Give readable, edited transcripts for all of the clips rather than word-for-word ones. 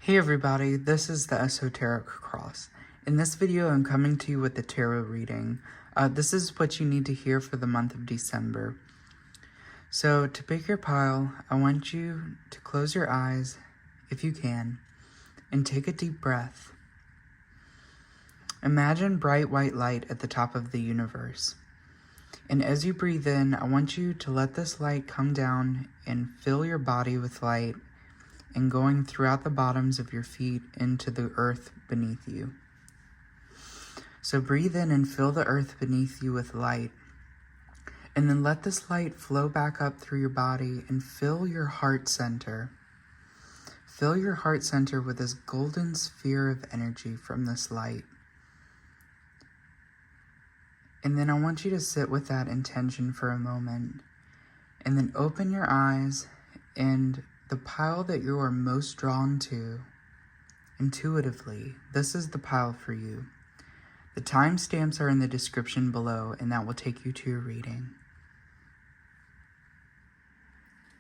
Hey everybody, this is the Esoteric Cross. In this video, I'm coming to you with the tarot reading. This is what you need to hear for the month of December. So to pick your pile, I want you to close your eyes, if you can, and take a deep breath. Imagine bright white light at the top of the universe. And as you breathe in, I want you to let this light come down and fill your body with light, and going throughout the bottoms of your feet into the earth beneath you. So breathe in and fill the earth beneath you with light. And then let this light flow back up through your body and fill your heart center. Fill your heart center with this golden sphere of energy from this light. And then I want you to sit with that intention for a moment. And then open your eyes, and the pile that you are most drawn to, intuitively, this is the pile for you. The timestamps are in the description below, and that will take you to your reading.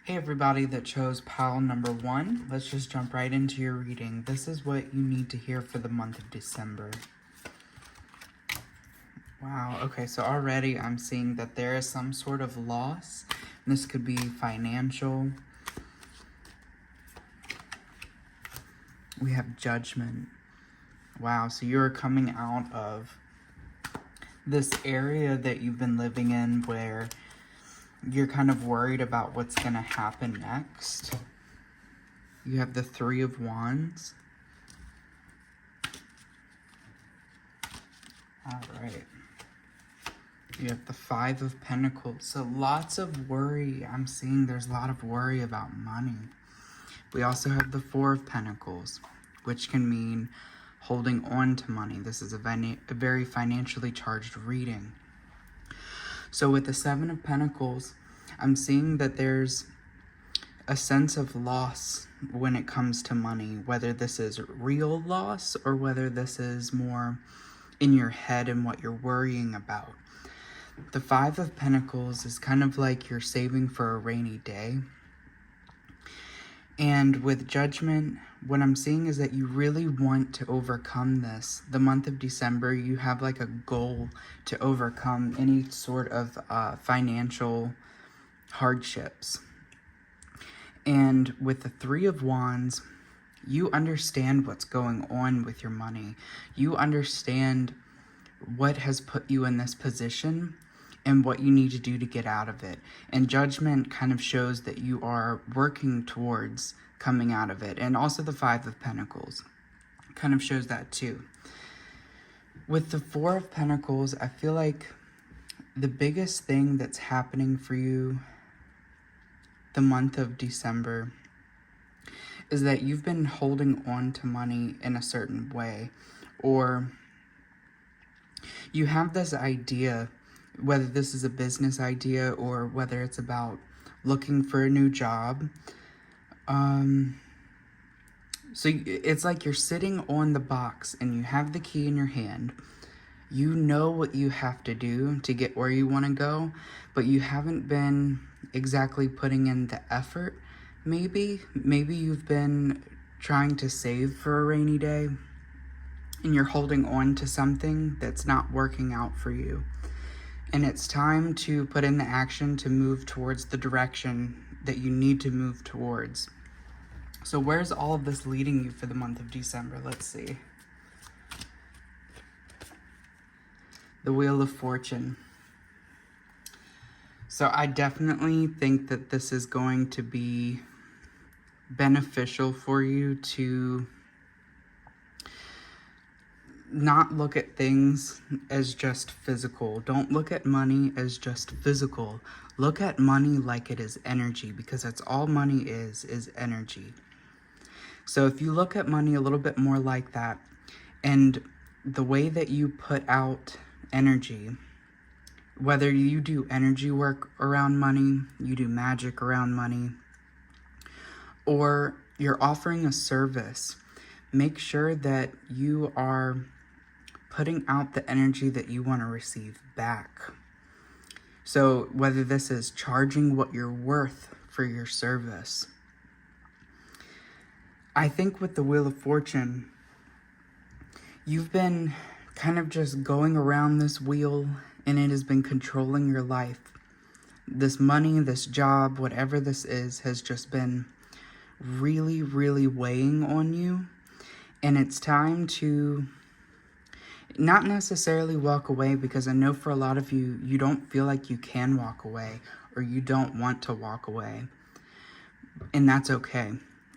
Hey everybody that chose pile number 1, let's just jump right into your reading. This is what you need to hear for the month of December. Wow, okay, so already I'm seeing that there is some sort of loss. This could be financial. We have judgment. Wow, so you're coming out of this area that you've been living in where you're kind of worried about what's going to happen next. You have the 3 of Wands. All right. You have the 5 of Pentacles. So lots of worry. I'm seeing there's a lot of worry about money. We also have the 4 of Pentacles, which can mean holding on to money. This is a very financially charged reading. So with the 7 of Pentacles, I'm seeing that there's a sense of loss when it comes to money, whether this is real loss or whether this is more in your head and what you're worrying about. The 5 of Pentacles is kind of like you're saving for a rainy day. And with judgment, what I'm seeing is that you really want to overcome this. The month of December, you have like a goal to overcome any sort of financial hardships. And with the 3 of Wands, you understand what's going on with your money. You understand what has put you in this position and what you need to do to get out of it. And judgment kind of shows that you are working towards coming out of it. And also the 5 of Pentacles kind of shows that too. With the 4 of Pentacles, I feel like the biggest thing that's happening for you the month of December is that you've been holding on to money in a certain way, or you have this idea, whether this is a business idea or whether it's about looking for a new job. So it's like you're sitting on the box and you have the key in your hand. You know what you have to do to get where you want to go, but you haven't been exactly putting in the effort. Maybe you've been trying to save for a rainy day and you're holding on to something that's not working out for you. And it's time to put in the action to move towards the direction that you need to move towards. So where's all of this leading you for the month of December? Let's see. The Wheel of Fortune. So I definitely think that this is going to be beneficial for you to not look at things as just physical. Don't look at money as just physical. Look at money like it is energy, because that's all money is energy. So if you look at money a little bit more like that, and the way that you put out energy, whether you do energy work around money, you do magic around money, or you're offering a service, make sure that you are putting out the energy that you want to receive back. So whether this is charging what you're worth for your service, I think with the Wheel of Fortune, you've been kind of just going around this wheel and it has been controlling your life. This money, this job, whatever this is, has just been really, really weighing on you. And it's time to not necessarily walk away, because I know for a lot of you, you don't feel like you can walk away or you don't want to walk away. And that's okay.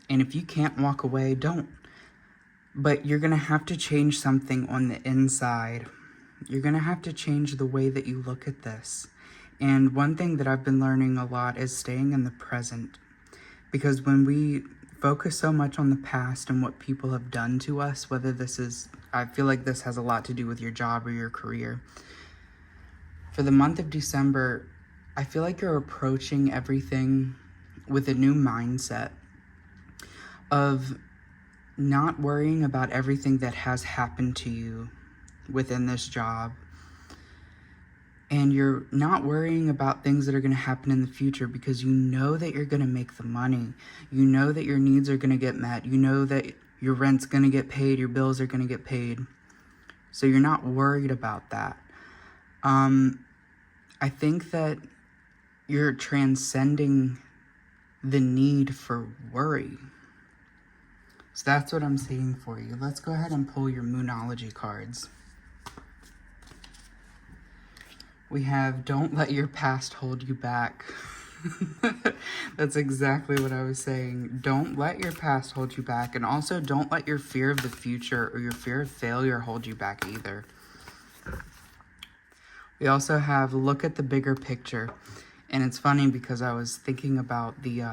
And if you can't walk away, don't. But you're going to have to change something on the inside. You're going to have to change the way that you look at this. And one thing that I've been learning a lot is staying in the present. Because when we focus so much on the past and what people have done to us, whether this is, I feel like this has a lot to do with your job or your career. For the month of December, I feel like you're approaching everything with a new mindset of not worrying about everything that has happened to you within this job. And you're not worrying about things that are going to happen in the future, because you know that you're going to make the money. You know that your needs are going to get met. You know that your rent's going to get paid. Your bills are going to get paid. So you're not worried about that. I think that you're transcending the need for worry. So that's what I'm seeing for you. Let's go ahead and pull your Moonology cards. We have Don't Let Your Past Hold You Back. That's exactly what I was saying. Don't let your past hold you back. And also don't let your fear of the future or your fear of failure hold you back either. We also have Look at the Bigger Picture. And it's funny because I was thinking about the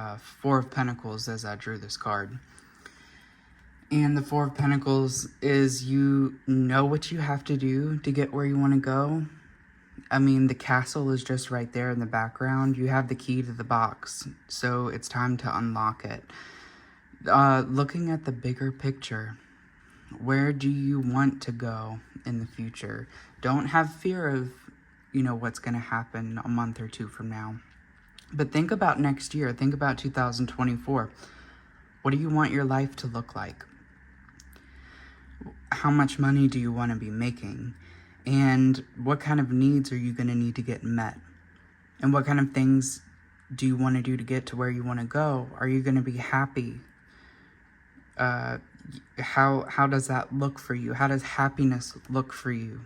Four of Pentacles as I drew this card. And the Four of Pentacles is, you know what you have to do to get where you want to go. I mean, the castle is just right there in the background. You have the key to the box, so it's time to unlock it. Looking at the bigger picture, where do you want to go in the future? Don't have fear of, what's going to happen a month or two from now. But think about next year. Think about 2024. What do you want your life to look like? How much money do you want to be making? And what kind of needs are you going to need to get met? And what kind of things do you want to do to get to where you want to go? Are you going to be happy? How does that look for you? How does happiness look for you?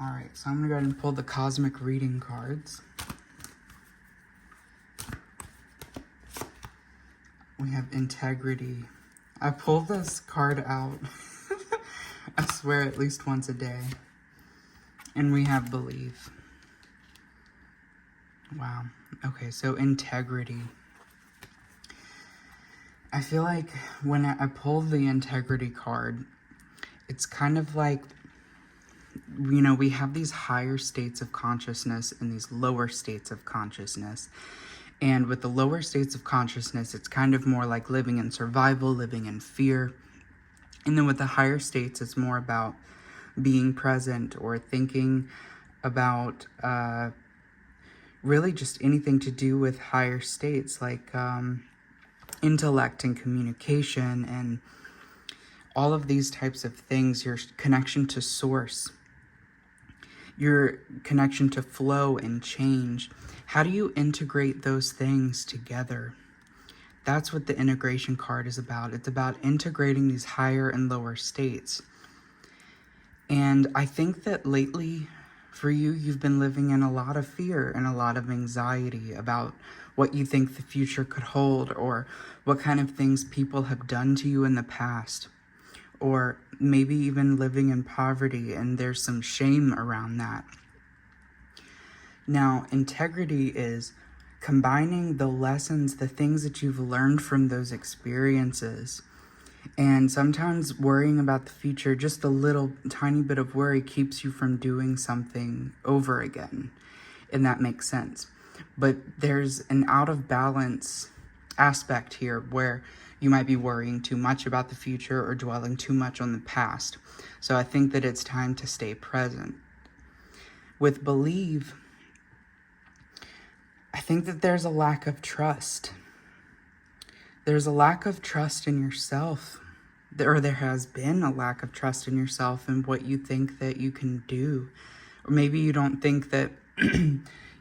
All right, so I'm going to go ahead and pull the cosmic reading cards. We have Integrity. I pull this card out I swear at least once a day. And we have Believe. Wow. Okay, so Integrity. I feel like when I pull the Integrity card, it's kind of like, we have these higher states of consciousness and these lower states of consciousness. And with the lower states of consciousness, it's kind of more like living in survival, living in fear. And then with the higher states, it's more about being present or thinking about really just anything to do with higher states, like intellect and communication and all of these types of things, your connection to source, your connection to flow and change. How do you integrate those things together? That's what the integration card is about. It's about integrating these higher and lower states. And I think that lately, for you, you've been living in a lot of fear and a lot of anxiety about what you think the future could hold, or what kind of things people have done to you in the past, or maybe even living in poverty, and there's some shame around that. Now, integrity is combining the lessons, the things that you've learned from those experiences. And sometimes worrying about the future, just a little tiny bit of worry, keeps you from doing something over again. And that makes sense. But there's an out of balance aspect here where you might be worrying too much about the future or dwelling too much on the past. So I think that it's time to stay present. With Believe, I think that there's a lack of trust. There's a lack of trust in yourself, or there has been a lack of trust in yourself and what you think that you can do. Or maybe you don't think that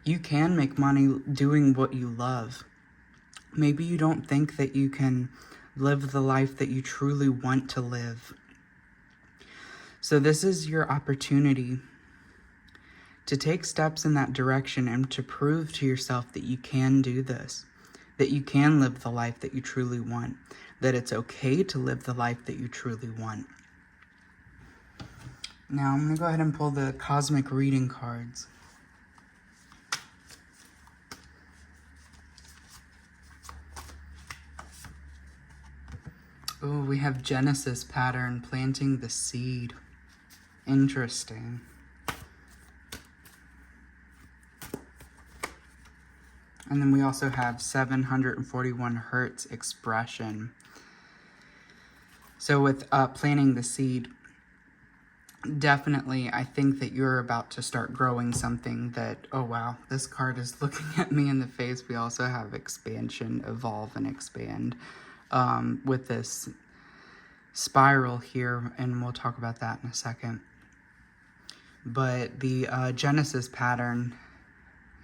you can make money doing what you love. Maybe you don't think that you can live the life that you truly want to live. So this is your opportunity to take steps in that direction and to prove to yourself that you can do this, that you can live the life that you truly want, that it's okay to live the life that you truly want. Now I'm going to go ahead and pull the cosmic reading cards. Oh, we have Genesis pattern, planting the seed. Interesting. And then we also have 741 hertz expression. So with planting the seed, definitely I think that you're about to start growing something that, oh wow, this card is looking at me in the face. We also have expansion, evolve, and expand with this spiral here, and we'll talk about that in a second. But the Genesis pattern,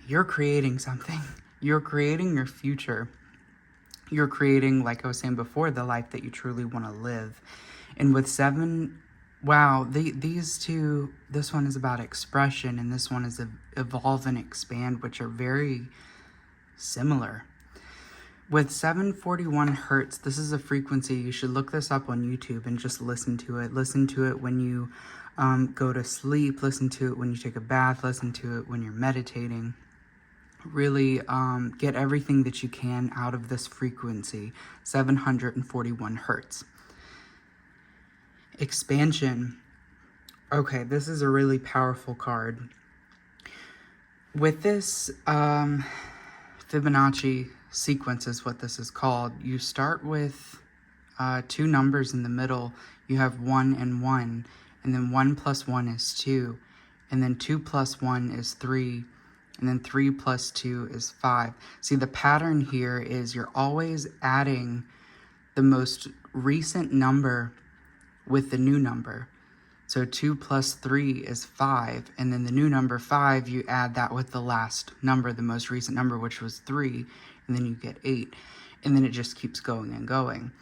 you're creating something. You're creating your future. You're creating, like I was saying before, the life that you truly want to live. And with 7, wow, these two, this one is about expression and this one is evolve and expand, which are very similar. With 741 hertz, this is a frequency. You should look this up on YouTube and just listen to it. Listen to it when you go to sleep. Listen to it when you take a bath. Listen to it when you're meditating. Really get everything that you can out of this frequency, 741 hertz. Expansion. Okay, this is a really powerful card. With this Fibonacci sequence is what this is called. You start with 2 numbers in the middle. You have 1 and 1, and then 1 plus 1 is 2, and then 2 plus 1 is 3, and then 3 plus 2 is 5. See, the pattern here is you're always adding the most recent number with the new number. So 2 plus 3 is 5, and then the new number 5, you add that with the last number, the most recent number, which was 3, and then you get 8, and then it just keeps going and going.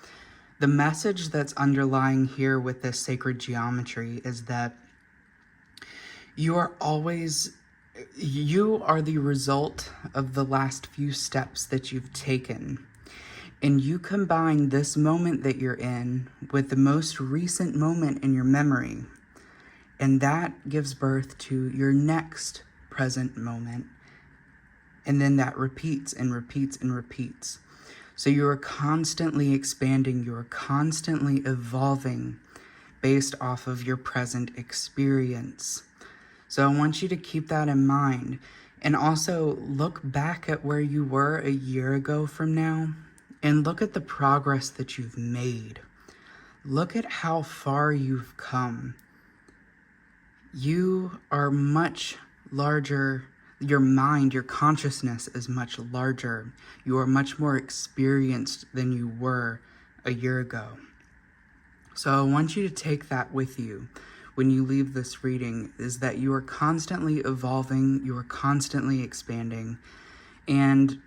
The message that's underlying here with this sacred geometry is that you are the result of the last few steps that you've taken. And you combine this moment that you're in with the most recent moment in your memory. And that gives birth to your next present moment. And then that repeats and repeats and repeats. So you are constantly expanding, you are constantly evolving based off of your present experience. So I want you to keep that in mind. And also look back at where you were a year ago from now and look at the progress that you've made. Look at how far you've come. You are much larger. Your mind, your consciousness is much larger. You are much more experienced than you were a year ago. So I want you to take that with you when you leave this reading, is that you are constantly evolving, you are constantly expanding, and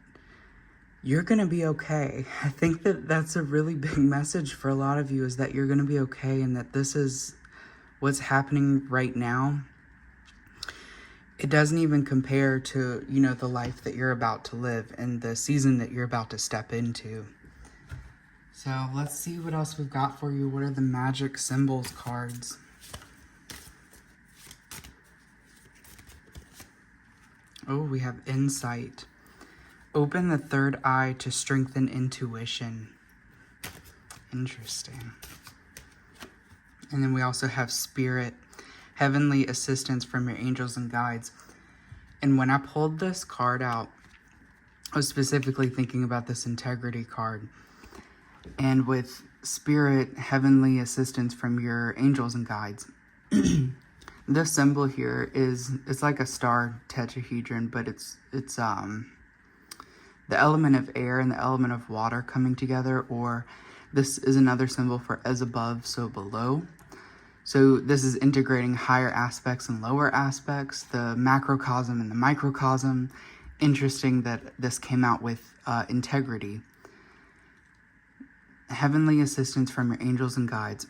you're going to be okay. I think that that's a really big message for a lot of you, is that you're going to be okay, and that this is what's happening right now. It doesn't even compare to, the life that you're about to live and the season that you're about to step into. So let's see what else we've got for you. What are the magic symbols cards? Oh, we have insight. Open the third eye to strengthen intuition. Interesting. And then we also have spirit, heavenly assistance from your angels and guides. And when I pulled this card out, I was specifically thinking about this integrity card. And with spirit, heavenly assistance from your angels and guides. This symbol here it's like a star tetrahedron, but it's the element of air and the element of water coming together, or this is another symbol for as above, so below. So this is integrating higher aspects and lower aspects, the macrocosm and the microcosm. Interesting that this came out with integrity. Heavenly assistance from your angels and guides.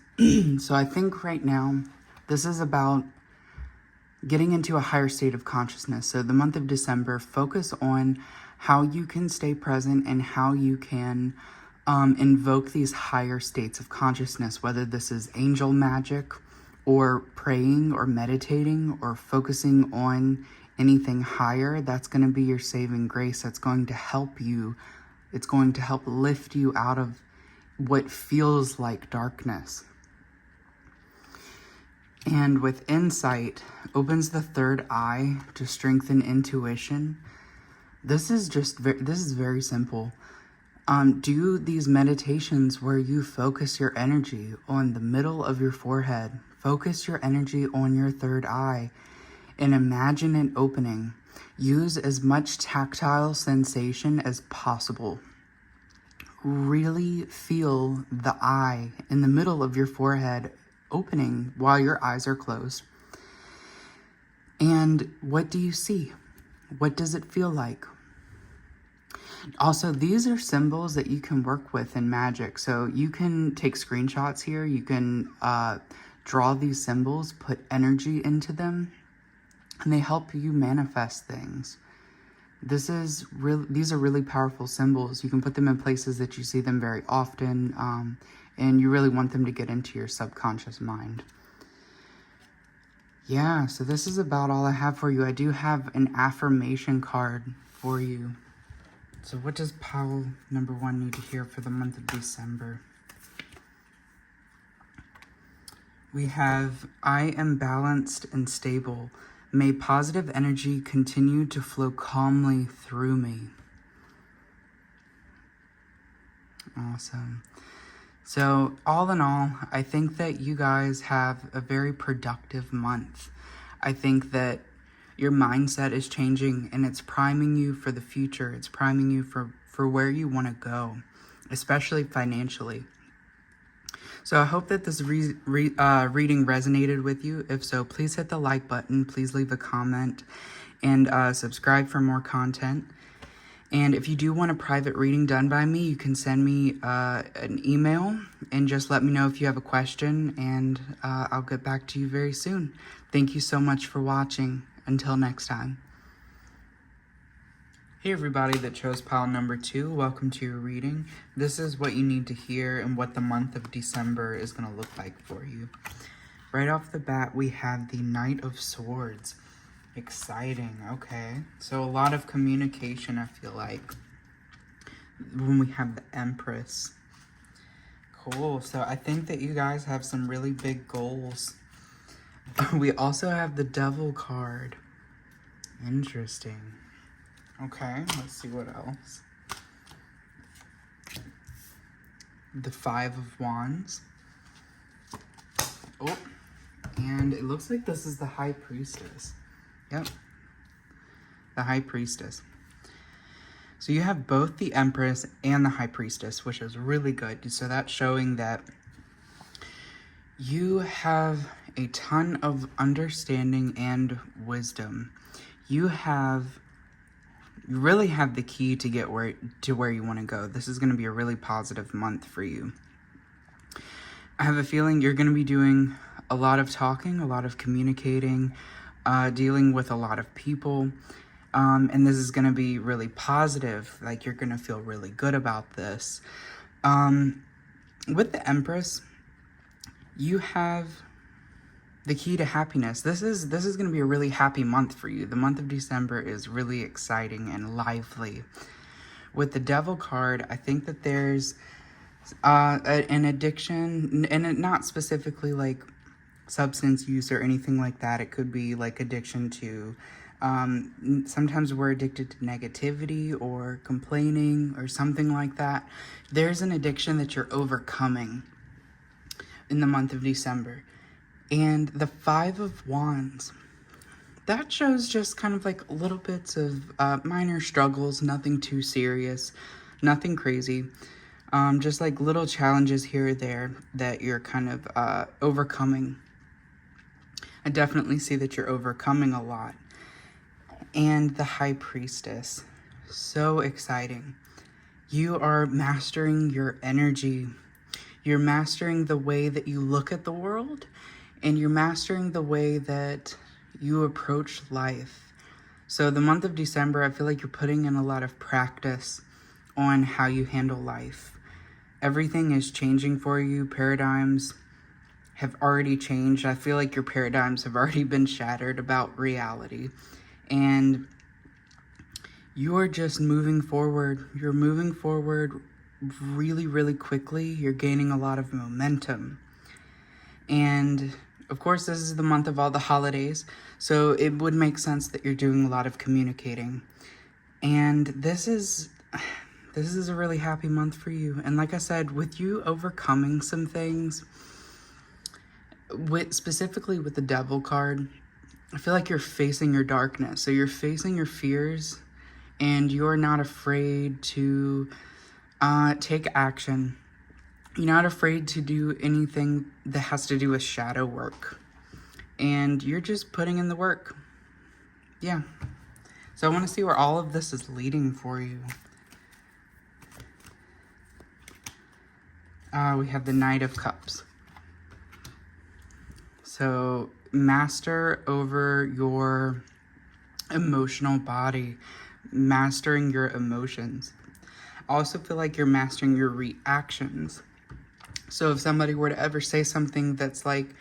So I think right now, this is about getting into a higher state of consciousness. So the month of December, focus on how you can stay present and how you can invoke these higher states of consciousness, whether this is angel magic or praying or meditating or focusing on anything higher. That's going to be your saving grace. That's going to help you. It's going to help lift you out of what feels like darkness. And with insight, opens the third eye to strengthen intuition. This is very simple. Do these meditations where you focus your energy on the middle of your forehead. Focus your energy on your third eye and imagine it opening. Use as much tactile sensation as possible. Really feel the eye in the middle of your forehead opening while your eyes are closed. And what do you see? What does it feel like? Also, these are symbols that you can work with in magic. So you can take screenshots here. You can draw these symbols, put energy into them, and they help you manifest things. These are really powerful symbols. You can put them in places that you see them very often, and you really want them to get into your subconscious mind. Yeah, so this is about all I have for you. I do have an affirmation card for you. So what does pile number 1 need to hear for the month of December? We have, I am balanced and stable. May positive energy continue to flow calmly through me. Awesome. So all in all, I think that you guys have a very productive month. I think that your mindset is changing and it's priming you for the future. It's priming you for where you want to go, especially financially. So I hope that this reading resonated with you. If so, please hit the like button. Please leave a comment and subscribe for more content. And if you do want a private reading done by me, you can send me an email and just let me know if you have a question, and I'll get back to you very soon. Thank you so much for watching. Until next time. Hey everybody that chose pile number 2, welcome to your reading. This is what you need to hear and what the month of December is going to look like for you. Right off the bat, we have the Knight of Swords. Exciting, okay. So a lot of communication, I feel like, when we have the Empress. Cool, so I think that you guys have some really big goals. We also have the Devil card. Interesting. Okay, let's see what else. The 5 of Wands. Oh, and it looks like this is the High Priestess. Yep, the High Priestess. So you have both the Empress and the High Priestess, which is really good. So that's showing that you have a ton of understanding and wisdom. You really have the key to get where you want to go. This is going to be a really positive month for you. I have a feeling you're going to be doing a lot of talking, a lot of communicating, dealing with a lot of people. And this is going to be really positive. Like, you're going to feel really good about this. With the Empress, you have the key to happiness. This is going to be a really happy month for you. The month of December is really exciting and lively. With the Devil card, I think that there's an addiction, and not specifically like substance use or anything like that. It could be like addiction to, sometimes we're addicted to negativity or complaining or something like that. There's an addiction that you're overcoming in the month of December. And the 5 of Wands, that shows just kind of like little bits of minor struggles, nothing too serious, nothing crazy. Just like little challenges here or there that you're kind of overcoming. I definitely see that you're overcoming a lot. And the High Priestess. So exciting. You are mastering your energy. You're mastering the way that you look at the world, and you're mastering the way that you approach life. So the month of December, I feel like you're putting in a lot of practice on how you handle life. Everything is changing for you. Paradigms have already changed. I feel like your paradigms have already been shattered about reality. And you're just moving forward. You're moving forward really, really quickly. You're gaining a lot of momentum. And of course, this is the month of all the holidays, so it would make sense that you're doing a lot of communicating. And this is a really happy month for you. And like I said, with you overcoming some things, specifically with the Devil card, I feel like you're facing your darkness. So you're facing your fears, and you're not afraid to take action. You're not afraid to do anything that has to do with shadow work. And you're just putting in the work. Yeah. So I want to see where all of this is leading for you. We have the Knight of Cups. So master over your emotional body, mastering your emotions. I also feel like you're mastering your reactions. So if somebody were to ever say something that's like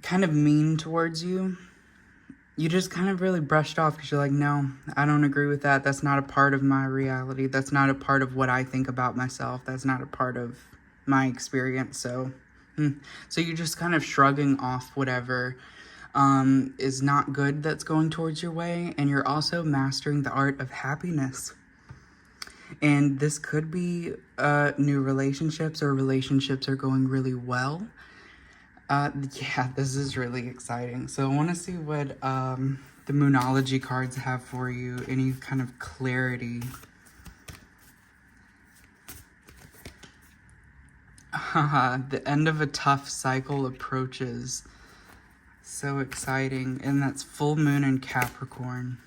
kind of mean towards you, you just kind of really brushed off because you're like, no, I don't agree with that. That's not a part of my reality. That's not a part of what I think about myself. That's not a part of my experience. So you're just kind of shrugging off whatever is not good that's going towards your way. And you're also mastering the art of happiness. And this could be new relationships, or relationships are going really well. Yeah, this is really exciting. So I want to see what the Moonology cards have for you. Any kind of clarity. The end of a tough cycle approaches. So exciting. And that's full moon in Capricorn.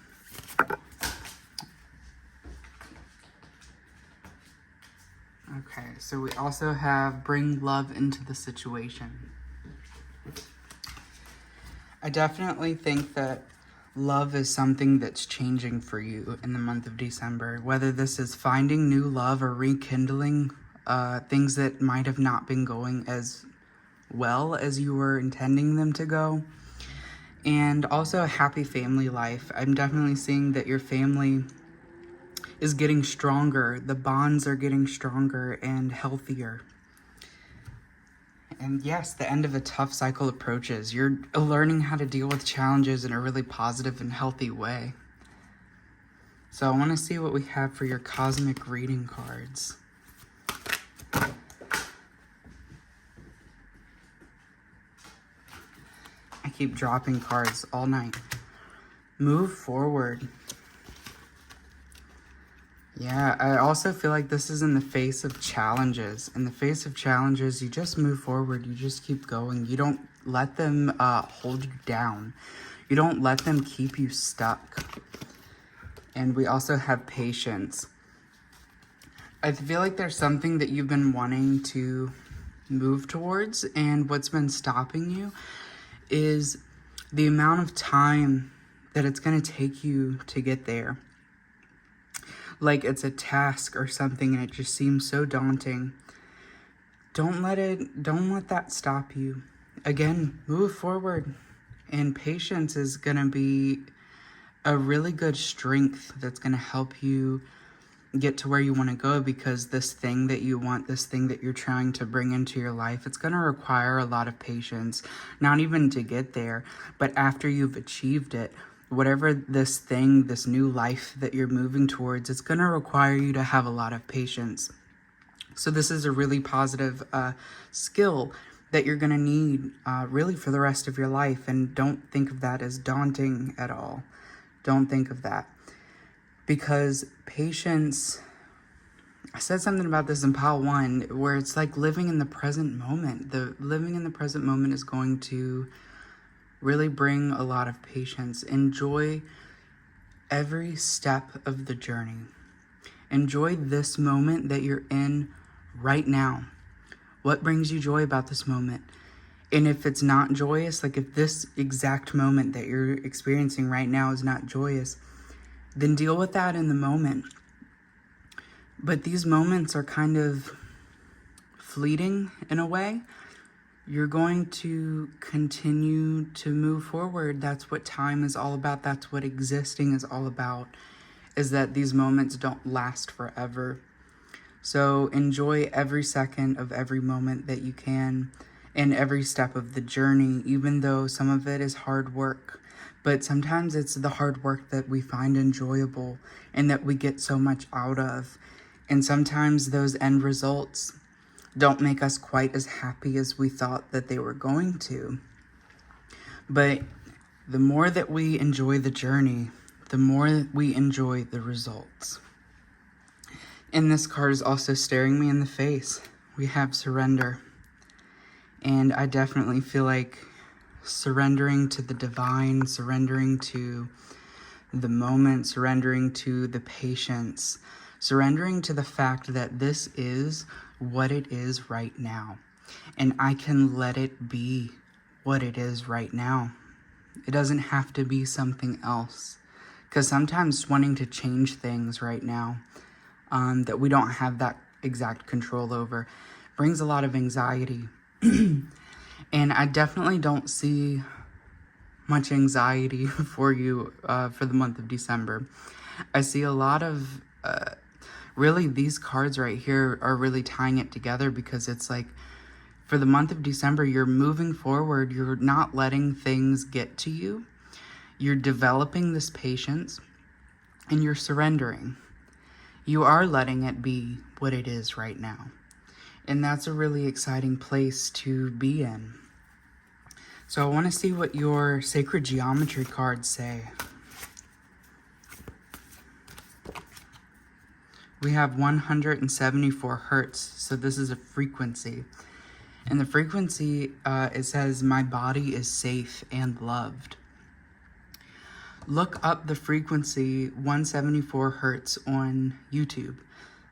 Okay, so we also have bring love into the situation. I definitely think that love is something that's changing for you in the month of December. Whether this is finding new love or rekindling things that might have not been going as well as you were intending them to go. And also a happy family life. I'm definitely seeing that your family is getting stronger. The bonds are getting stronger and healthier. And yes, the end of a tough cycle approaches. You're learning how to deal with challenges in a really positive and healthy way. So I want to see what we have for your cosmic reading cards. I keep dropping cards all night. Move forward. Yeah, I also feel like this is in the face of challenges. In the face of challenges, you just move forward. You just keep going. You don't let them hold you down. You don't let them keep you stuck. And we also have patience. I feel like there's something that you've been wanting to move towards, and what's been stopping you is the amount of time that it's going to take you to get there. Like it's a task or something and it just seems so daunting. Don't let that stop you. Again, move forward. And patience is going to be a really good strength that's going to help you get to where you want to go, because this thing that you want, this thing that you're trying to bring into your life, it's going to require a lot of patience, not even to get there, but after you've achieved it. Whatever this thing, this new life that you're moving towards, it's going to require you to have a lot of patience. So this is a really positive skill that you're going to need really for the rest of your life. And don't think of that as daunting at all. Don't think of that. Because patience, I said something about this in pile 1, where it's like living in the present moment. The living in the present moment is going to really bring a lot of patience. Enjoy every step of the journey. Enjoy this moment that you're in right now. What brings you joy about this moment? And if it's not joyous, like if this exact moment that you're experiencing right now is not joyous, then deal with that in the moment. But these moments are kind of fleeting in a way. You're going to continue to move forward. That's what time is all about. That's what existing is all about, is that these moments don't last forever. So enjoy every second of every moment that you can and every step of the journey, even though some of it is hard work. But sometimes it's the hard work that we find enjoyable and that we get so much out of. And sometimes those end results don't make us quite as happy as we thought that they were going to. But the more that we enjoy the journey, the more we enjoy the results. And this card is also staring me in the face. We have surrender. And I definitely feel like surrendering to the divine, surrendering to the moment, surrendering to the patience, surrendering to the fact that this is what it is right now. And I can let it be what it is right now. It doesn't have to be something else. Because sometimes wanting to change things right now that we don't have that exact control over brings a lot of anxiety. And I definitely don't see much anxiety for you for the month of December. I see a lot of, really these cards right here are really tying it together, because it's like for the month of December, you're moving forward. You're not letting things get to you. You're developing this patience and you're surrendering. You are letting it be what it is right now. And that's a really exciting place to be in. So I want to see what your sacred geometry cards say. We have 174 hertz, so this is a frequency. And the frequency, it says, my body is safe and loved. Look up the frequency 174 hertz on YouTube.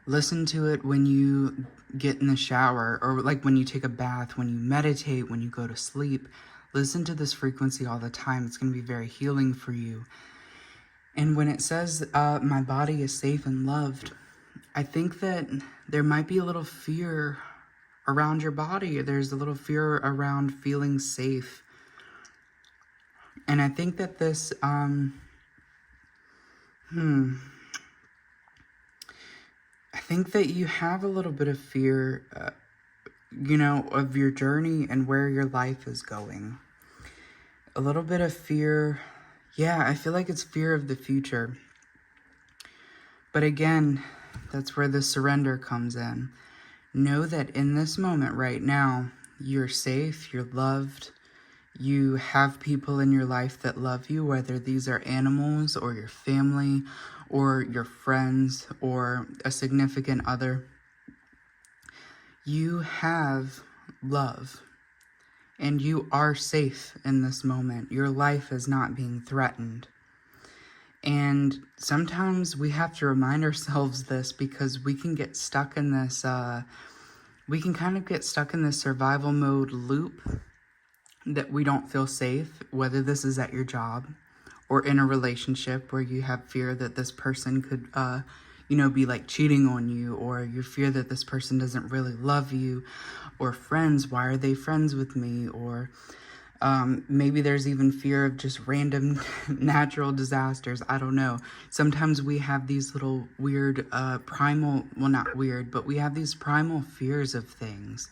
Listen to it when you get in the shower, or like when you take a bath, when you meditate, when you go to sleep. Listen to this frequency all the time. It's going to be very healing for you. And when it says, my body is safe and loved, I think that there might be a little fear around your body. There's a little fear around feeling safe. And I think that this, I think that you have a little bit of fear, of your journey and where your life is going. A little bit of fear. Yeah, I feel like it's fear of the future. But again, that's where the surrender comes in. Know that in this moment right now, you're safe, you're loved. You have people in your life that love you, whether these are animals or your family or your friends or a significant other. You have love and you are safe in this moment. Your life is not being threatened. And sometimes we have to remind ourselves this, because we can get stuck in this, we can kind of get stuck in this survival mode loop that we don't feel safe, whether this is at your job or in a relationship where you have fear that this person could, be like cheating on you, or you fear that this person doesn't really love you, or friends, why are they friends with me? Or maybe there's even fear of just random natural disasters. I don't know. Sometimes we have these little weird primal, well, not weird, but we have these primal fears of things,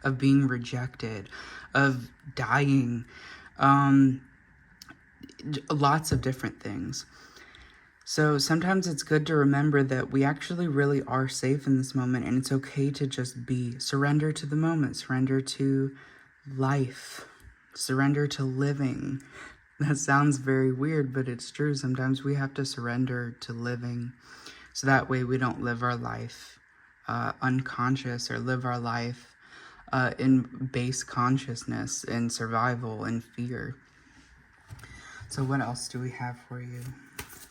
of being rejected, of dying, lots of different things. So sometimes it's good to remember that we actually really are safe in this moment, and it's okay to just be. Surrender to the moment, surrender to life. Surrender to living. That sounds very weird, but it's true. Sometimes we have to surrender to living, so that way we don't live our life unconscious, or live our life in base consciousness, in survival and fear. So what else do we have for you?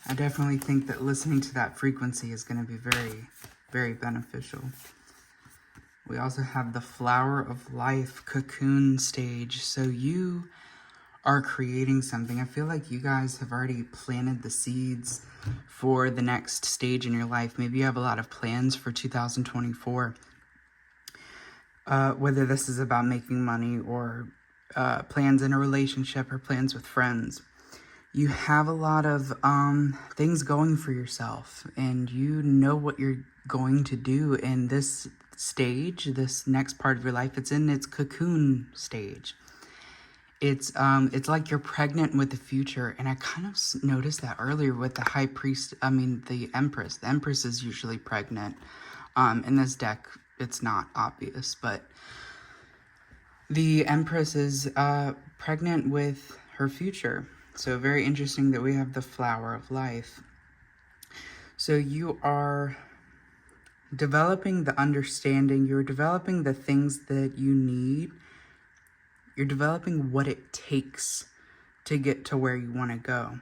I definitely think that listening to that frequency is going to be very, very beneficial. We also have the flower of life, cocoon stage. So you are creating something. I feel like you guys have already planted the seeds for the next stage in your life. Maybe you have a lot of plans for 2024. Whether this is about making money, or plans in a relationship, or plans with friends. You have a lot of things going for yourself, and you know what you're going to do in this stage, this next part of your life. It's in its cocoon stage. It's like you're pregnant with the future, and I kind of noticed that earlier with the high priest. The Empress. The Empress is usually pregnant. In this deck, it's not obvious, but the Empress is pregnant with her future. So very interesting that we have the flower of life. So you are developing the understanding. You're developing the things that you need. You're developing what it takes to get to where you want to go.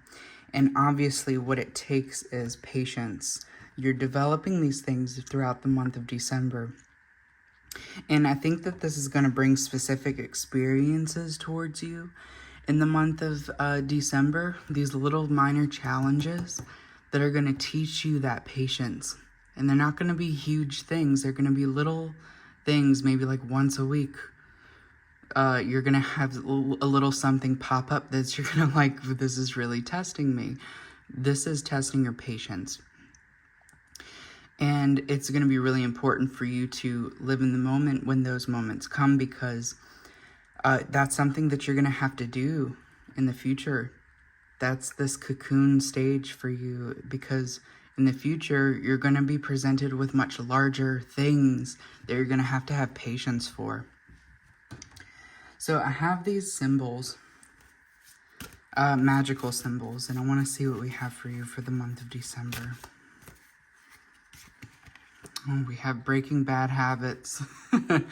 And obviously what it takes is patience. You're developing these things throughout the month of December. And I think that this is going to bring specific experiences towards you in the month of December. These little minor challenges that are going to teach you that patience. And they're not going to be huge things. They're going to be little things, maybe like once a week. You're going to have a little something pop up that you're going to like, this is really testing me. This is testing your patience. And it's going to be really important for you to live in the moment when those moments come, because that's something that you're going to have to do in the future. That's this cocoon stage for you, because in the future, you're going to be presented with much larger things that you're going to have patience for. So I have these symbols, magical symbols, and I want to see what we have for you for the month of December. Oh, we have breaking bad habits. And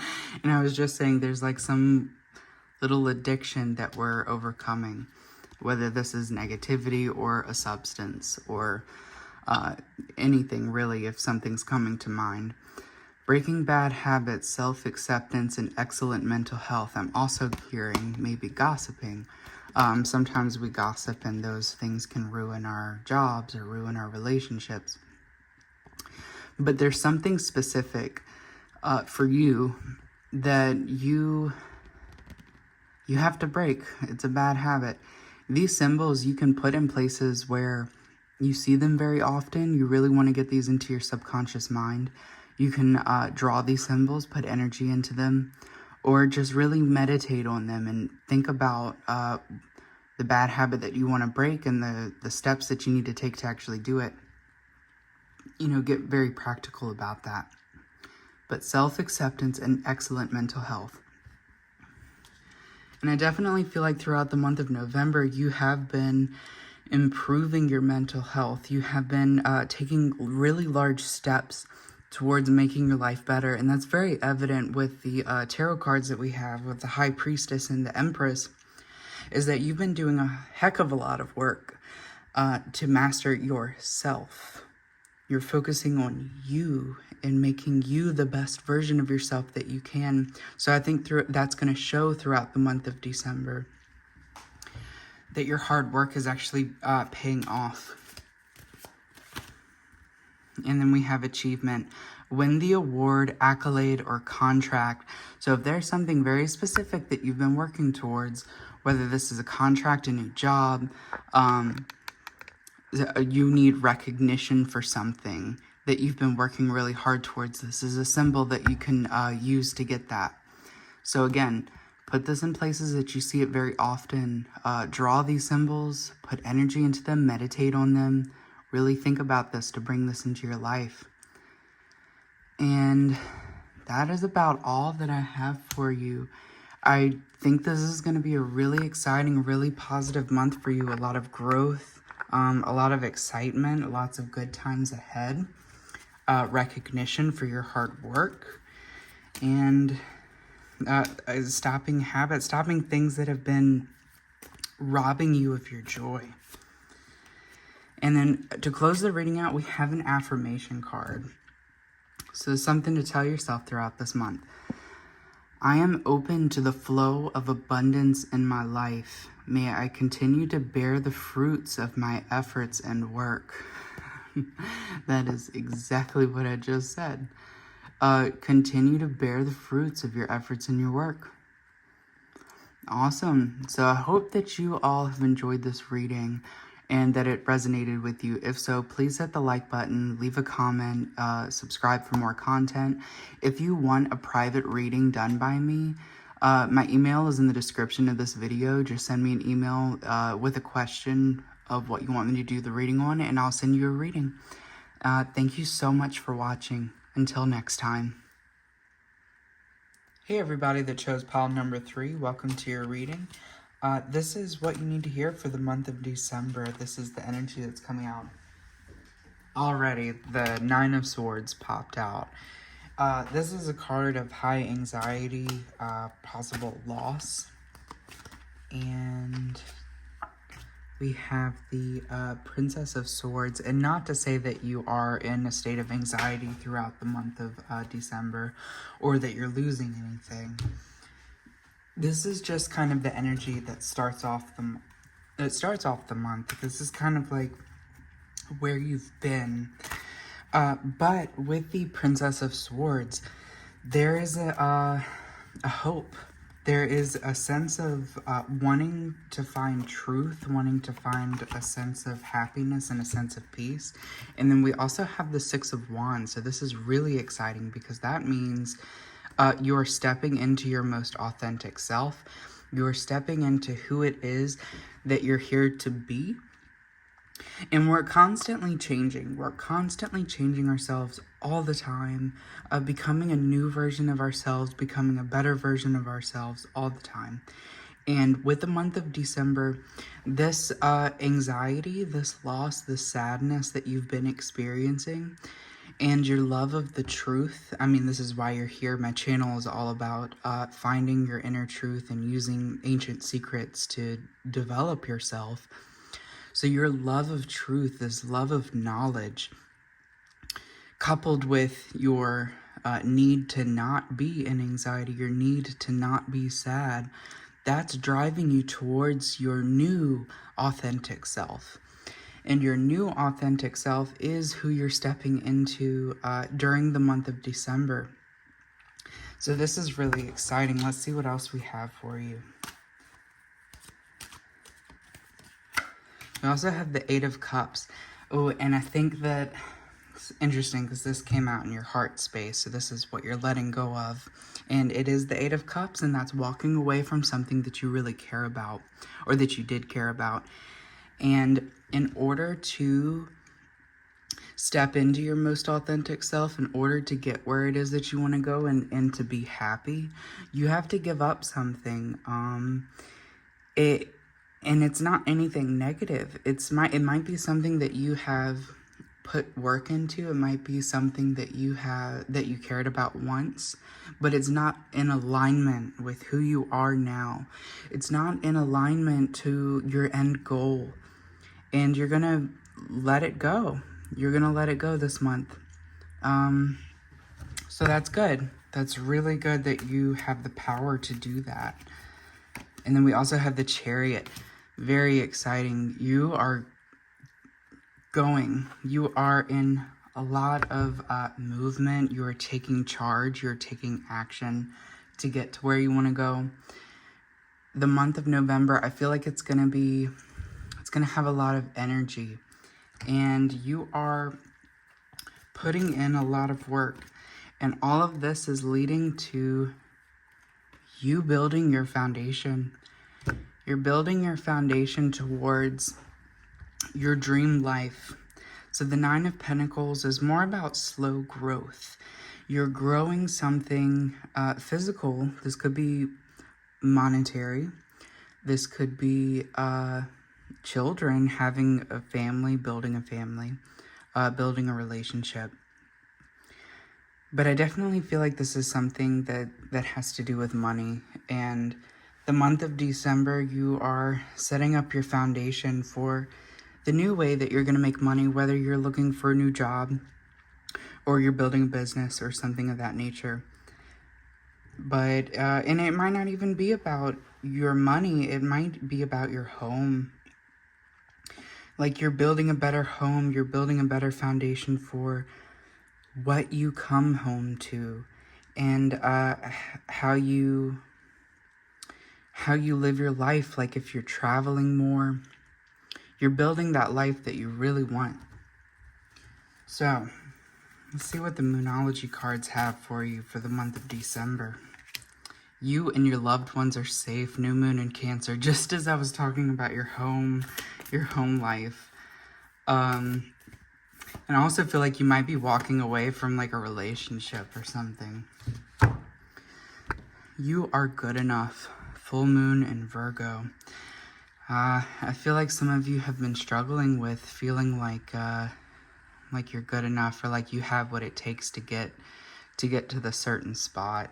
I was just saying there's like some little addiction that we're overcoming, whether this is negativity or a substance or anything really, if something's coming to mind. Breaking bad habits, self-acceptance, and excellent mental health. I'm also hearing maybe gossiping. Sometimes we gossip and those things can ruin our jobs or ruin our relationships. But there's something specific for you that you have to break. It's a bad habit. These symbols you can put in places where you see them very often. You really want to get these into your subconscious mind. You can draw these symbols, put energy into them, or just really meditate on them and think about the bad habit that you want to break and the steps that you need to take to actually do it. Get very practical about that. But self-acceptance and excellent mental health. And I definitely feel like throughout the month of November, you have been improving your mental health. You have been taking really large steps towards making your life better. And that's very evident with the tarot cards that we have with the High Priestess and the Empress, is that you've been doing a heck of a lot of work to master yourself. You're focusing on you and making you the best version of yourself that you can. So I think that's going to show throughout the month of December that your hard work is actually paying off. And then we have achievement. Win the award, accolade, or contract. So if there's something very specific that you've been working towards, whether this is a contract, a new job, you need recognition for something that you've been working really hard towards. This is a symbol that you can use to get that. So again, put this in places that you see it very often. Draw these symbols, put energy into them, meditate on them. Really think about this to bring this into your life. And that is about all that I have for you. I think this is going to be a really exciting, really positive month for you. A lot of growth, a lot of excitement, lots of good times ahead, recognition for your hard work, and stopping habits, stopping things that have been robbing you of your joy. And then to close the reading out, we have an affirmation card. So something to tell yourself throughout this month. I am open to the flow of abundance in my life. May I continue to bear the fruits of my efforts and work. That is exactly what I just said. Continue to bear the fruits of your efforts and your work. Awesome. So I hope that you all have enjoyed this reading and that it resonated with you. If so, please hit the like button, leave a comment, subscribe for more content. If you want a private reading done by me, my email is in the description of this video. Just send me an email with a question of what you want me to do the reading on, and I'll send you a reading. Thank you so much for watching. Until next time. Hey everybody that chose pile number 3, welcome to your reading. This is what you need to hear for the month of December. This is the energy that's coming out. Already, the 9 of Swords popped out. This is a card of high anxiety, possible loss. And we have the Princess of Swords. And not to say that you are in a state of anxiety throughout the month of December, or that you're losing anything. This is just kind of the energy that starts off the month. This is kind of like where you've been. But with the Princess of Swords, there is a hope. There is a sense of wanting to find truth, wanting to find a sense of happiness and a sense of peace. And then we also have the 6 of Wands. So this is really exciting because that means you're stepping into your most authentic self. You're stepping into who it is that you're here to be. And we're constantly changing. We're constantly changing ourselves all the time, becoming a new version of ourselves, becoming a better version of ourselves all the time. And with the month of December, this anxiety, this loss, this sadness that you've been experiencing, and your love of the truth, I mean, this is why you're here. My channel is all about finding your inner truth and using ancient secrets to develop yourself. So your love of truth, this love of knowledge, coupled with your need to not be in anxiety, your need to not be sad, that's driving you towards your new authentic self. And your new authentic self is who you're stepping into during the month of December. So this is really exciting. Let's see what else we have for you. We also have the 8 of Cups. Oh, and I think that it's interesting because this came out in your heart space. So this is what you're letting go of. And it is the 8 of Cups, and that's walking away from something that you really care about, or that you did care about. And in order to step into your most authentic self, in order to get where it is that you want to go and to be happy, you have to give up something. And it's not anything negative. It might be something that you have put work into. It might be something that you cared about once, but it's not in alignment with who you are now. It's not in alignment to your end goal. And you're going to let it go. You're going to let it go this month. So that's good. That's really good that you have the power to do that. And then we also have the Chariot. Very exciting. You are in a lot of movement. You are taking charge. You're taking action to get to where you want to go. The month of November, I feel like it's going to have a lot of energy. And you are putting in a lot of work. And all of this is leading to you building your foundation. You're building your foundation towards your dream life. So the 9 of Pentacles is more about slow growth. You're growing something physical. This could be monetary. This could be children having a family, building a relationship. But I definitely feel like this is something that has to do with money. And the month of December, you are setting up your foundation for the new way that you're going to make money, whether you're looking for a new job or you're building a business or something of that nature. But, and it might not even be about your money. It might be about your home. Like you're building a better home, you're building a better foundation for what you come home to, and how you live your life. Like if you're traveling more, you're building that life that you really want. So let's see what the Moonology cards have for you for the month of December. You and your loved ones are safe. New moon in Cancer. Just as I was talking about your home life. And I also feel like you might be walking away from like a relationship or something. You are good enough. Full moon in Virgo. I feel like some of you have been struggling with feeling like you're good enough, or like you have what it takes to get to the certain spot.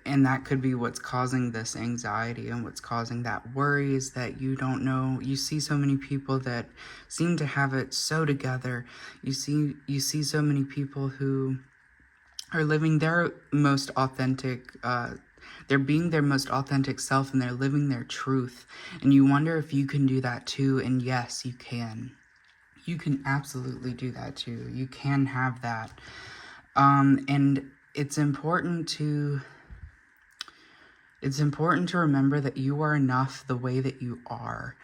And that could be what's causing this anxiety, and what's causing that worry is that you don't know. You see so many people that seem to have it so together. You see so many people who are living their most authentic, they're being their most authentic self, and they're living their truth. And you wonder if you can do that too. And yes, you can. You can absolutely do that too. You can have that. And it's important to remember that you are enough the way that you are.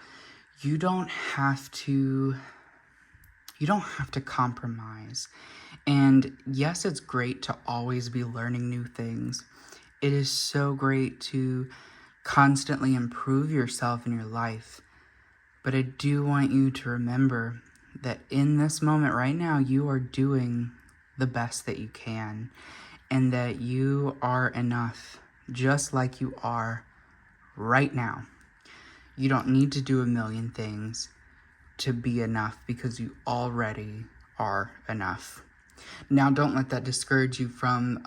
You don't have to compromise. And yes, it's great to always be learning new things. It is so great to constantly improve yourself in your life. But I do want you to remember that in this moment right now, you are doing the best that you can. And that you are enough, just like you are right now. You don't need to do a million things to be enough, because you already are enough. Now, don't let that discourage you from,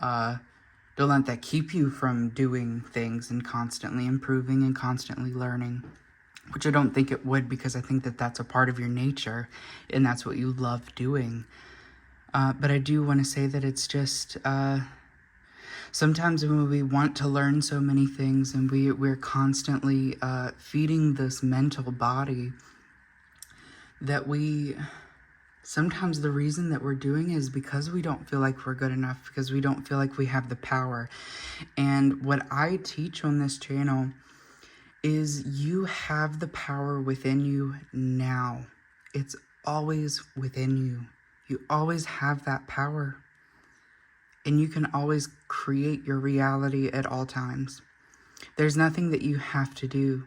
don't let that keep you from doing things and constantly improving and constantly learning, which I don't think it would, because I think that that's a part of your nature and that's what you love doing. But I do want to say that it's just, sometimes when we want to learn so many things and we're constantly feeding this mental body, that sometimes the reason that we're doing is because we don't feel like we're good enough, because we don't feel like we have the power. And what I teach on this channel is you have the power within you now. It's always within you. You always have that power. And you can always create your reality at all times. There's nothing that you have to do.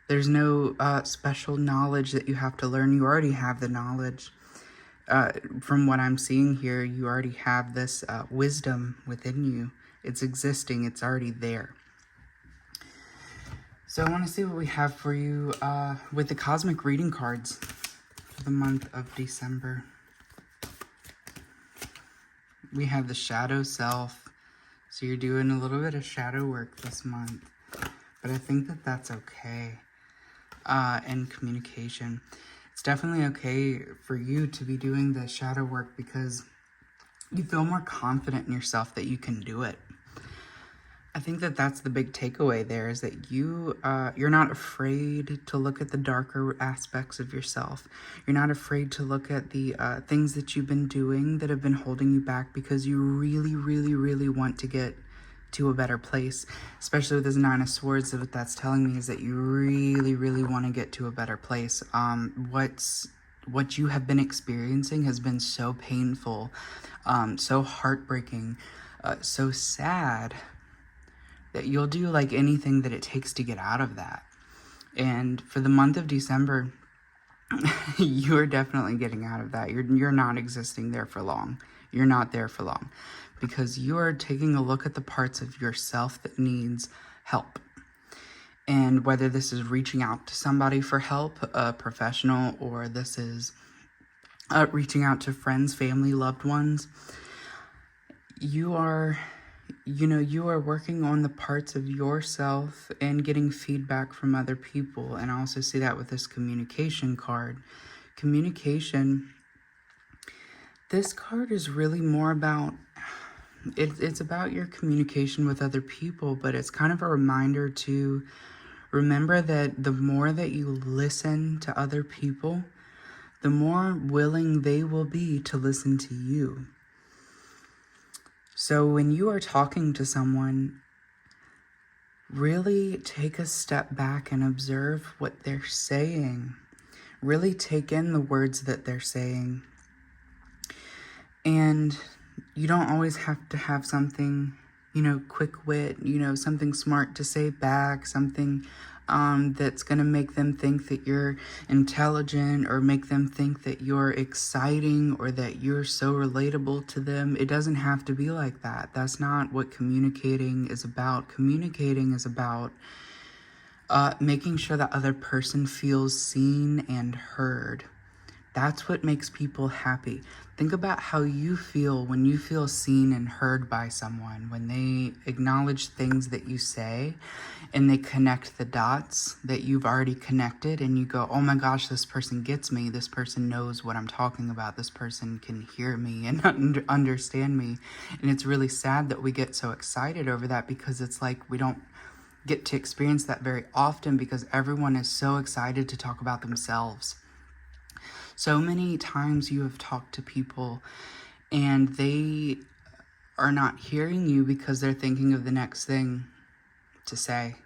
There's no special knowledge that you have to learn. You already have the knowledge. From what I'm seeing here, you already have this wisdom within you. It's existing. It's already there. So I want to see what we have for you with the cosmic reading cards for the month of December. We have the shadow self. So you're doing a little bit of shadow work this month. But I think that that's okay. And communication. It's definitely okay for you to be doing the shadow work because you feel more confident in yourself that you can do it. I think that that's the big takeaway there, is that you're not afraid to look at the darker aspects of yourself. You're not afraid to look at the things that you've been doing that have been holding you back, because you really, really, really want to get to a better place. Especially with this Nine of Swords, what that's telling me is that you really, really want to get to a better place. What you have been experiencing has been so painful, so heartbreaking, so sad, that you'll do like anything that it takes to get out of that. And for the month of December, you're definitely getting out of that. You're not existing there for long. You're not there for long, because you are taking a look at the parts of yourself that needs help. And whether this is reaching out to somebody for help, a professional, or this is reaching out to friends, family, loved ones, you are working on the parts of yourself and getting feedback from other people. And I also see that with this communication card. Communication, this card is really more about, it's about your communication with other people, but it's kind of a reminder to remember that the more that you listen to other people, the more willing they will be to listen to you. So when you are talking to someone, really take a step back and observe what they're saying. Really take in the words that they're saying. And you don't always have to have something, quick wit, something smart to say back, something that's going to make them think that you're intelligent or make them think that you're exciting or that you're so relatable to them. It doesn't have to be like that. That's not what communicating is about. Communicating is about making sure that other person feels seen and heard. That's what makes people happy. Think about how you feel when you feel seen and heard by someone, when they acknowledge things that you say and they connect the dots that you've already connected, and you go, oh my gosh, this person gets me. This person knows what I'm talking about. This person can hear me and understand me. And it's really sad that we get so excited over that, because it's like we don't get to experience that very often, because everyone is so excited to talk about themselves. So many times you have talked to people and they are not hearing you because they're thinking of the next thing to say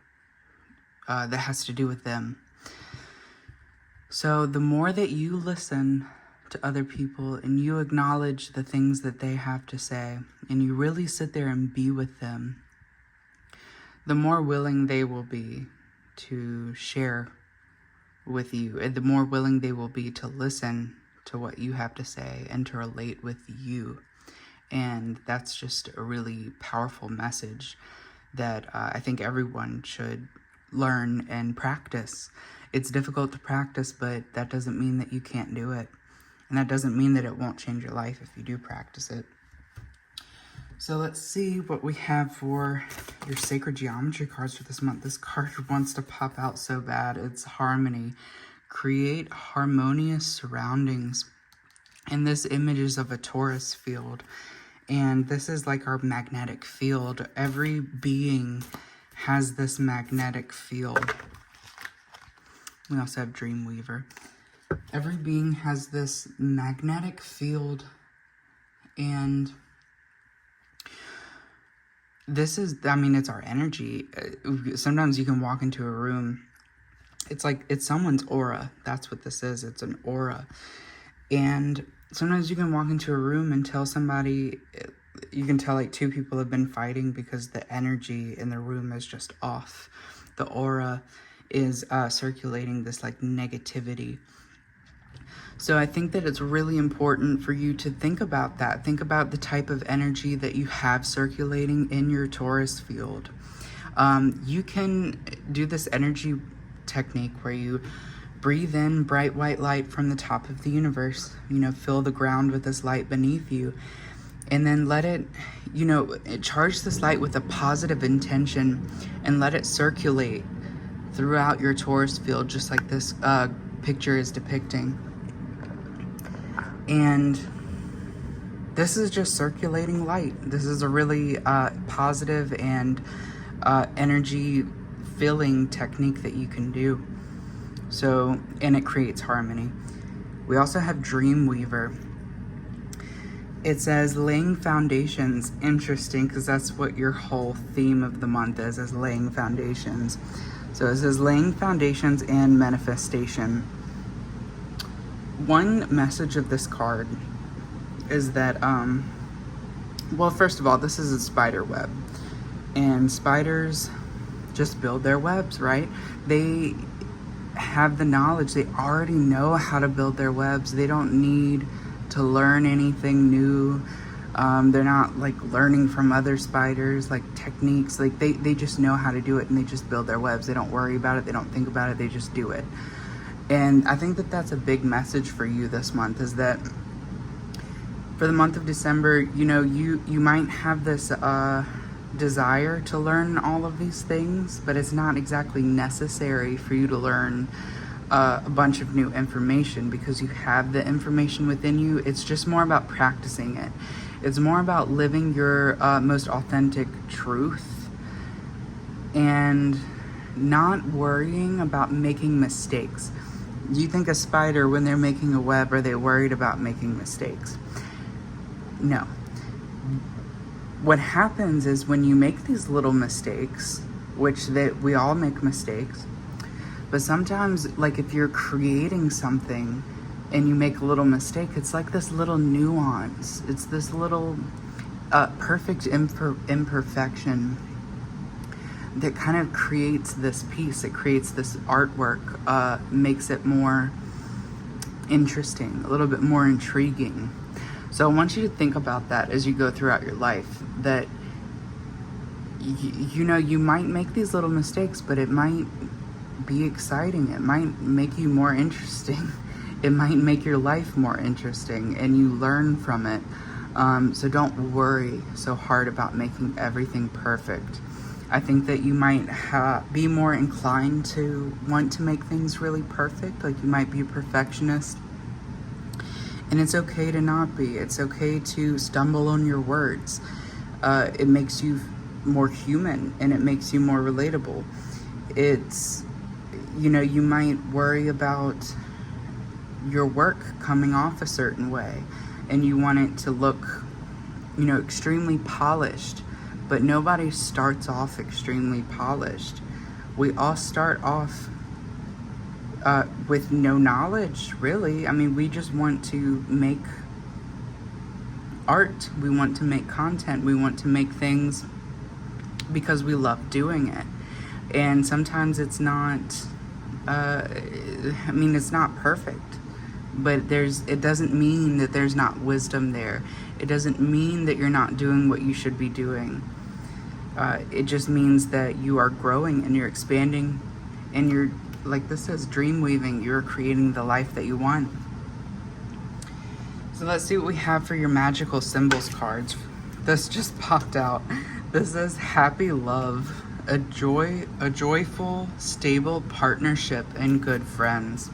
that has to do with them. So the more that you listen to other people and you acknowledge the things that they have to say and you really sit there and be with them, the more willing they will be to share with you, and the more willing they will be to listen to what you have to say and to relate with you. And that's just a really powerful message that I think everyone should learn and practice. It's difficult to practice, but that doesn't mean that you can't do it. And that doesn't mean that it won't change your life if you do practice it. So let's see what we have for your sacred geometry cards for this month. This card wants to pop out so bad. It's harmony. Create harmonious surroundings. And this image is of a torus field. And this is like our magnetic field. Every being has this magnetic field. We also have Dreamweaver. Every being has this magnetic field, and this is, it's our energy. Sometimes you can walk into a room, it's someone's aura. That's what this is. It's an aura. And sometimes you can walk into a room and tell somebody, you can tell like two people have been fighting because the energy in the room is just off. The aura is circulating this like negativity. So I think that it's really important for you to think about that. Think about the type of energy that you have circulating in your torus field. You can do this energy technique where you breathe in bright white light from the top of the universe, fill the ground with this light beneath you, and then let it, charge this light with a positive intention and let it circulate throughout your torus field, just like this picture is depicting. And this is just circulating light. This is a really positive and energy-filling technique that you can do. So, and it creates harmony. We also have Dreamweaver. It says laying foundations. Interesting, because that's what your whole theme of the month is laying foundations. So it says laying foundations and manifestation. One message of this card is that, well, first of all, this is a spider web. And spiders just build their webs, right? They have the knowledge. They already know how to build their webs. They don't need to learn anything new They're not like learning from other spiders, like techniques. Like they just know how to do it, and they just build their webs. They don't worry about it. They don't think about it. They just do it. And I think that that's a big message for you this month, is that for the month of December, you might have this desire to learn all of these things, but it's not exactly necessary for you to learn a bunch of new information, because you have the information within you. It's just more about practicing it. It's more about living your most authentic truth and not worrying about making mistakes. Do you think a spider, when they're making a web, are they worried about making mistakes? No. What happens is when you make these little mistakes, which we all make mistakes, but sometimes, like if you're creating something and you make a little mistake, it's like this little nuance. It's this little perfect imperfection that kind of creates this piece. It creates this artwork, makes it more interesting, a little bit more intriguing. So I want you to think about that as you go throughout your life, that you might make these little mistakes, but it might be exciting. It might make you more interesting. It might make your life more interesting, and you learn from it. So don't worry so hard about making everything perfect. I think that you might be more inclined to want to make things really perfect. Like you might be a perfectionist. And it's okay to not be. It's okay to stumble on your words. It makes you more human, and it makes you more relatable. It's, you might worry about your work coming off a certain way, and you want it to look, extremely polished. But nobody starts off extremely polished. We all start off with no knowledge, really. I mean, we just want to make art. We want to make content. We want to make things because we love doing it. And sometimes it's not, it's not perfect. But it doesn't mean that there's not wisdom there. It doesn't mean that you're not doing what you should be doing. It just means that you are growing and you're expanding, and you're, like this says, dream weaving. You're creating the life that you want. So let's see what we have for your magical symbols cards. This just popped out. This says happy love, a joyful, stable partnership, and good friends.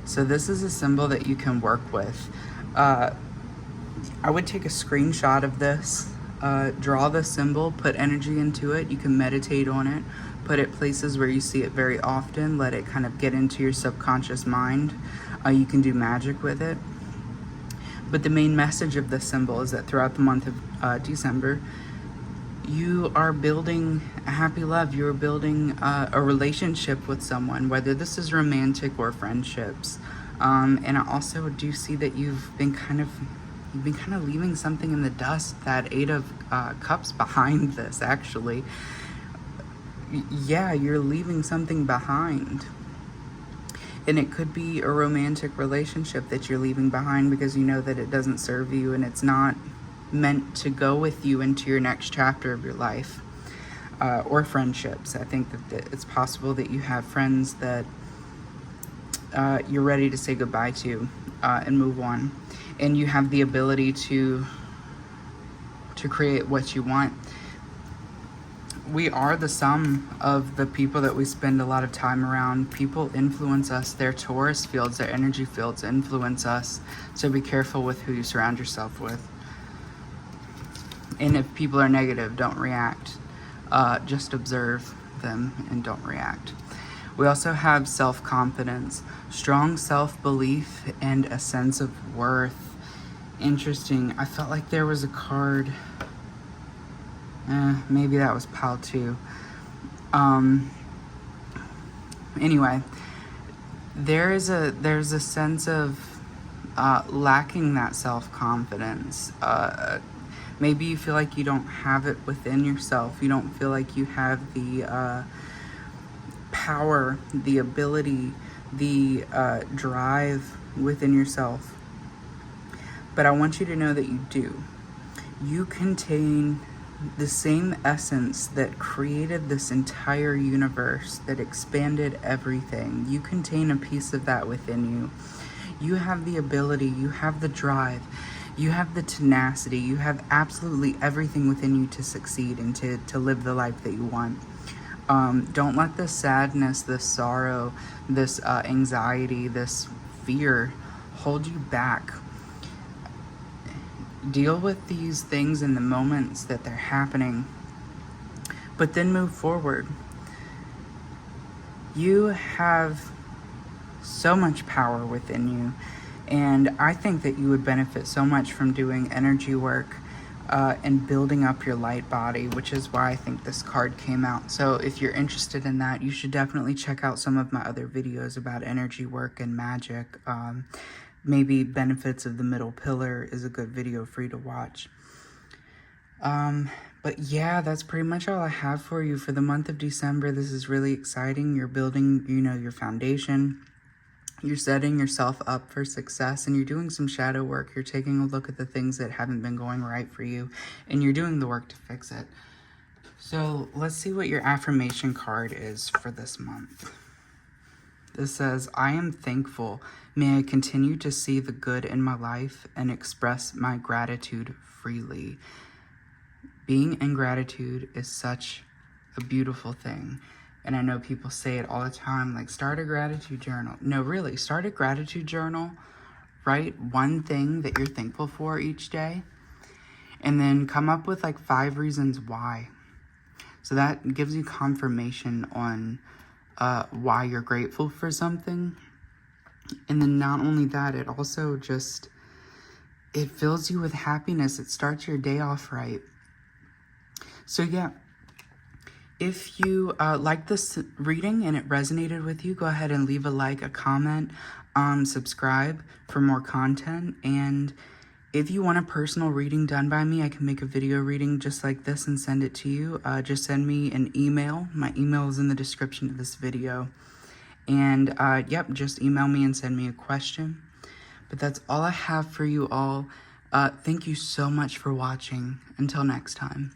So this is a symbol that you can work with. I would take a screenshot of this. Draw the symbol, put energy into it. You can meditate on it, put it places where you see it very often, let it kind of get into your subconscious mind. You can do magic with it. But the main message of this symbol is that throughout the month of December, you are building a happy love. You're building a relationship with someone, whether this is romantic or friendships. And I also do see that you've been kind of leaving something in the dust. That Eight of Cups behind this, actually. Yeah, you're leaving something behind. And it could be a romantic relationship that you're leaving behind because you know that it doesn't serve you and it's not meant to go with you into your next chapter of your life. Or friendships. I think that it's possible that you have friends that you're ready to say goodbye to and move on. And you have the ability to create what you want. We are the sum of the people that we spend a lot of time around. People influence us. Their Taurus fields, their energy fields influence us. So be careful with who you surround yourself with. And if people are negative, don't react. Just observe them and don't react. We also have self-confidence, strong self-belief, and a sense of worth. Interesting. I felt like there was a card. Maybe that was pile 2. Anyway, there's a sense of lacking that self-confidence. Maybe you feel like you don't have it within yourself. You don't feel like you have the power, the ability, the drive within yourself. But I want you to know that you do. You contain the same essence that created this entire universe, that expanded everything. You contain a piece of that within you. You have the ability, you have the drive, you have the tenacity, you have absolutely everything within you to succeed and to live the life that you want. Don't let this sadness, this sorrow, this anxiety, this fear hold you back. Deal with these things in the moments that they're happening, but then move forward. You have so much power within you, and I think that you would benefit so much from doing energy work and building up your light body, which is why I think this card came out. So if you're interested in that, you should definitely check out some of my other videos about energy work and magic. Maybe Benefits of the Middle Pillar is a good video for you to watch. But yeah, that's pretty much all I have for you for the month of December. This is really exciting. You're building, your foundation. You're setting yourself up for success, and you're doing some shadow work. You're taking a look at the things that haven't been going right for you, and you're doing the work to fix it. So let's see what your affirmation card is for this month. This says, I am thankful. May I continue to see the good in my life and express my gratitude freely. Being in gratitude is such a beautiful thing. And I know people say it all the time, like, start a gratitude journal. No, really, start a gratitude journal. Write one thing that you're thankful for each day. And then come up with like 5 reasons why. So that gives you confirmation on why you're grateful for something. And then not only that, it also just, it fills you with happiness. It starts your day off right. So yeah, if you like this reading and it resonated with you, go ahead and leave a like, a comment, subscribe for more content. And if you want a personal reading done by me, I can make a video reading just like this and send it to you. Just send me an email. My email is in the description of this video. And yep, just email me and send me a question. But that's all I have for you all. Thank you so much for watching. Until next time.